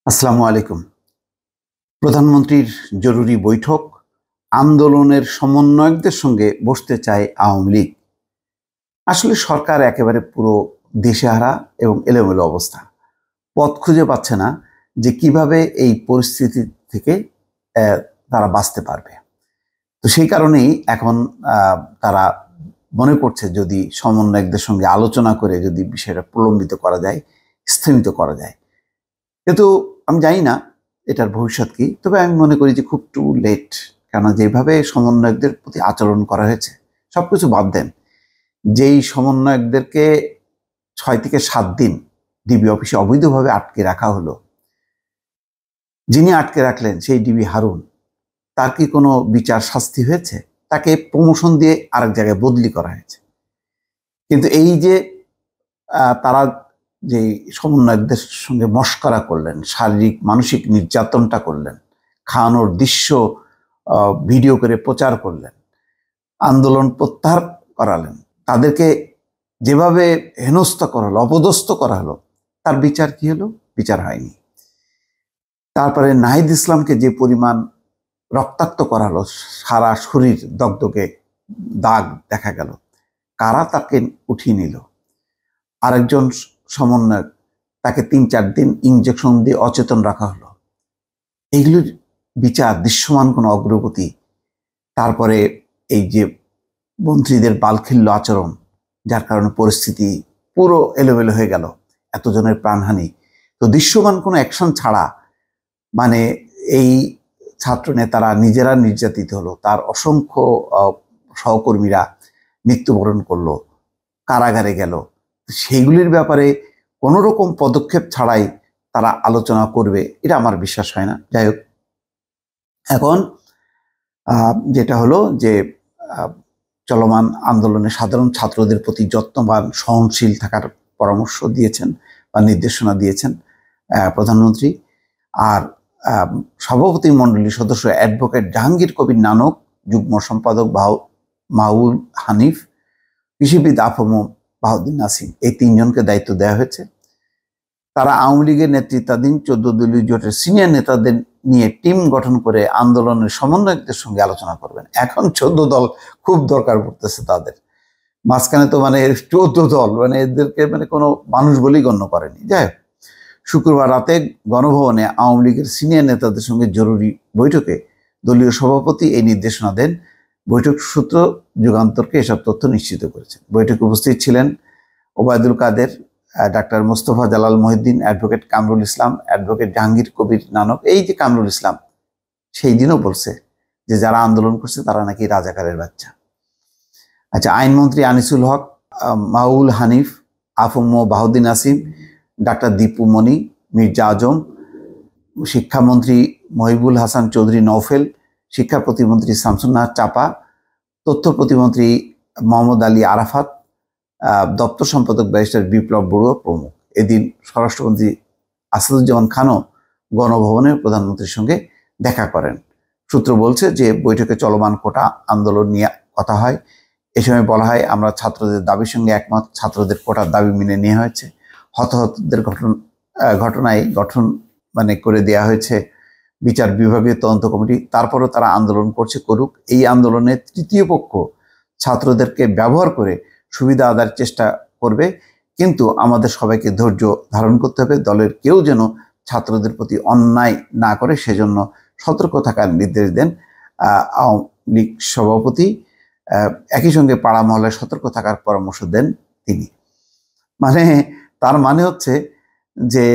আসসালামু আলাইকুম। প্রধানমন্ত্রীর জরুরি বৈঠক, আন্দোলনের সমন্বয়কদের সঙ্গে বসতে চায় আওয়ামী লীগ। আসলে সরকার একেবারে পুরো দিশেহারা এবং এলোমেলো অবস্থা। পথ খুঁজে পাচ্ছে না যে কিভাবে এই পরিস্থিতি থেকে তারা বাঁচতে পারবে। তো সেই কারণেই এখন তারা মনে করছে যদি সমন্বয়কদের সঙ্গে আলোচনা করে যদি বিষয়টা প্রলম্বিত করা যায়, স্থগিত করা যায়। কিন্তু আমি জানি না এটার ভবিষ্যৎ কি, তবে আমি মনে করি যে খুব টু লেট। কেন যেভাবে সমন্বয়কদের প্রতি আচরণ করা হয়েছে, সবকিছু বাদ দেন, যেই সমন্বয়কদেরকে 6 থেকে 7 দিন ডিবি অফিসে অবৈধভাবে আটকে রাখা হলো, যিনি আটকে রাখলেন সেই ডিবি হারুন, তার কি কোনো বিচার শাস্তি হয়েছে? তাকে প্রমোশন দিয়ে আরেক জায়গায় বদলি করা হয়েছে। কিন্তু এই যে তারা যে সমন্বয়কদের সঙ্গে মশকরা করলেন, শারীরিক মানসিক নির্যাতনটা করলেন, খাওয়ানোর দৃশ্য ভিডিও করে প্রচার করলেন, আন্দোলন প্রত্যাহার করালেন, তাদেরকে যেভাবে হেনস্থা করা হলো, অপদস্থ করা হলো, তার বিচার কি হলো? বিচার হয়নি। তারপরে নাহিদ ইসলামকে যে পরিমাণ রক্তাক্ত করা হলো, সারা শরীর দগদগে দাগ দেখা গেল, কারা তাকে উঠিয়ে নিল? আরেকজন সমন্বয়ক, তাকে 3-4 দিন ইঞ্জেকশন দিয়ে অচেতন রাখা হলো। এইগুলির বিচার, দৃশ্যমান কোনো অগ্রগতি। তারপরে এই যে মন্ত্রীদের বালখিল্য আচরণ, যার কারণে পরিস্থিতি পুরো এলোমেলো হয়ে গেল, এতজনের প্রাণহানি। তো দৃশ্যমান কোনো অ্যাকশন ছাড়া মানে এই ছাত্র নেতারা নিজেরা নির্যাতিত হলো, তার অসংখ্য সহকর্মীরা মৃত্যুবরণ করলো, কারাগারে গেল। সেইগুলির ব্যাপারে কোনো রকম পদক্ষেপ ছাড়াই তারা আলোচনা করবে, এটা আমার বিশ্বাস হয় না। যাই হোক, এখন যেটা হলো যে চলমান আন্দোলনে সাধারণ ছাত্রদের প্রতি যত্নবান, সহনশীল থাকার পরামর্শ দিয়েছেন বা নির্দেশনা দিয়েছেন প্রধানমন্ত্রী। আর সভাপতি মণ্ডলীর সদস্য অ্যাডভোকেট জাহাঙ্গীর কবির নানক, যুগ্ম সম্পাদক মাউল হানিফ, কৃষিবিদ আফম বাহাউদ্দিন নাসিম, এই 3 জনকে দায়িত্ব দেওয়া হয়েছে। তারা আওয়ামী লীগের নেতৃত্বাধীন 14 দলীয় জোটের সিনিয়র নেতাদের নিয়ে টিম গঠন করে আন্দোলনের সমন্বয়কদের সঙ্গে আলোচনা করবেন। এখন 14 দল খুব দরকার পড়তেছে তাদের। মাঝখানে তো 14 দল, এদেরকে কোনো মানুষ বলেই গণ্য করেনি। যাই হোক, শুক্রবার রাতে গণভবনে আওয়ামী লীগের সিনিয়র নেতাদের সঙ্গে জরুরি বৈঠকে দলীয় সভাপতি এই নির্দেশনা দেন। বৈঠক সূত্র যুগান্তরকে এসব তথ্য নিশ্চিত করেছে। বৈঠকে উপস্থিত ছিলেন Obaidul Quader, doctor Mostafa Jalal Mohiuddin, advocate Kamrul Islam, advocate Jahangir Kabir Nanak. এই যে কামরুল ইসলাম, সেই দিনও বলছে যে যারা আন্দোলন করছে তারা নাকি রাজাকারের বাচ্চা। আচ্ছা, আইনমন্ত্রী আনিসুল হক, মাউল হানিফ, আফম বাহাউদ্দিন নাসিম, ডাক্তার দীপু মনি, মির্জা আজম, শিক্ষামন্ত্রী মহিবুল হাসান চৌধুরী নওফেল, শিক্ষা প্রতিমন্ত্রী শামসুন্নাহার চাপা, তথ্য প্রতিমন্ত্রী মোহাম্মদ আলী আরাফাত, দপ্তর সম্পাদক ব্যারিস্টার বিপ্লব বড়ুয়া প্রমুখ। এদিন স্বরাষ্ট্রমন্ত্রী আসাদুজ্জামান খানও গণভবনে প্রধানমন্ত্রীর সঙ্গে দেখা করেন। সূত্র বলছে যে বৈঠকে চলমান কোটা আন্দোলন নিয়ে কথা হয়। এ সময় বলা হয়, আমরা ছাত্রদের দাবির সঙ্গে একমত, ছাত্রদের কোটার দাবি মেনে নেওয়া হয়েছে। হতাহতদের ঘটনায় গঠন করে দেয়া হয়েছে বিচার বিভাগীয় তদন্ত কমিটি। তারপরও তারা আন্দোলন করুক। এই আন্দোলনে তৃতীয় পক্ষ ছাত্রদেরকে ব্যবহার করে সুবিধা আদায়ের চেষ্টা করবে, কিন্তু আমাদের সবাইকে ধৈর্য ধারণ করতে হবে। দলের কেউ যেন ছাত্রদের প্রতি অন্যায় না করে সেজন্য সতর্ক থাকার নির্দেশ দেন আওয়ামী লীগ সভাপতি। একই সঙ্গে পাড়া মহল্লায় সতর্ক থাকার পরামর্শ দেন তিনি। তার মানে হচ্ছে যে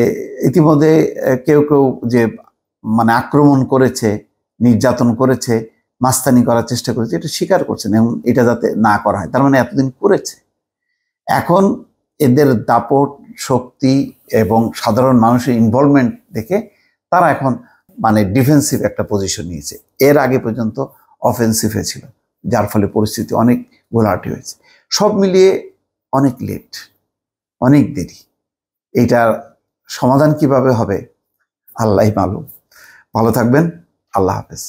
ইতিমধ্যে কেউ কেউ যে আক্রমণ করেছে, নির্যাতন করেছে, মাস্তানি করার চেষ্টা করেছে, এটা স্বীকার করছেন এবং এটা যাতে না করা হয়, তার এতদিন করেছে। এখন এদের দাপট, শক্তি এবং সাধারণ মানুষের ইনভলভমেন্ট দেখে তারা এখন ডিফেন্সিভ একটা পজিশন নিয়েছে। এর আগে পর্যন্ত অফেন্সিভে ছিল, যার ফলে পরিস্থিতি অনেক ঘোলাটে হয়েছে। সব মিলিয়ে অনেক লেট, অনেক দেরি। এইটার সমাধান কিভাবে হবে আল্লাহই মালুম। ভালো থাকবেন। আল্লাহ হাফেজ।